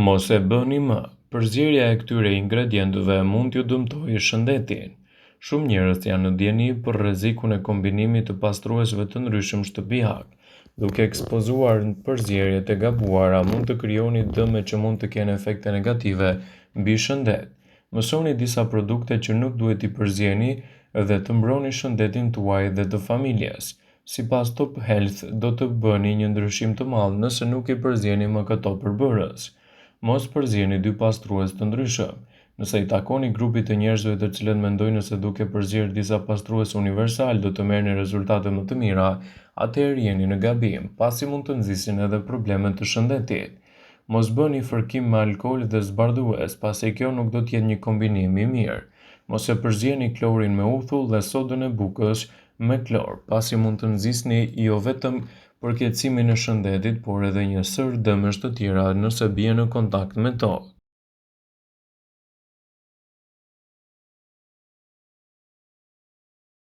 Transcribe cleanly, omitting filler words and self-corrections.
Mos e bëni më. Përzierja e këtyre ingredientëve mund t'ju dëmtojë shëndetin. Shumë njerëz janë në dieni për rrezikun e kombinimit të pastruesve të ndryshëm shtëpiak. Duke ekspozuar përzierjet e gabuara, mund të krijoni dëme që mund të kenë efekte negative mbi shëndet. Mësoni disa produkte që nuk duhet i përzieni dhe të mbroni shëndetin tuaj dhe të familjes. Sipas Top Health, do të bëni një ndryshim të madh nëse nuk i përzieni më këto përbërës. Mos përzieni dy pastrues të ndryshëm. Nëse i takoni grupit të njerëzve të cilët mendojnë se duke përzier disa pastrues universal do të merrni rezultate më të mira, atëherë jeni në gabim, pasi mund të nxisin edhe probleme të shëndetit. Mos bëni fërkim me alkool dhe zbardhues, pasi kjo nuk do të jetë një kombinim i mirë. Mos e përzieni klorin me uthull dhe sodën e bukës me klor, pasi mund të nxisni jo vetëm përkeqësimin e shëndetit, por edhe një sër dëmesh të tjera nëse bien në kontakt me to.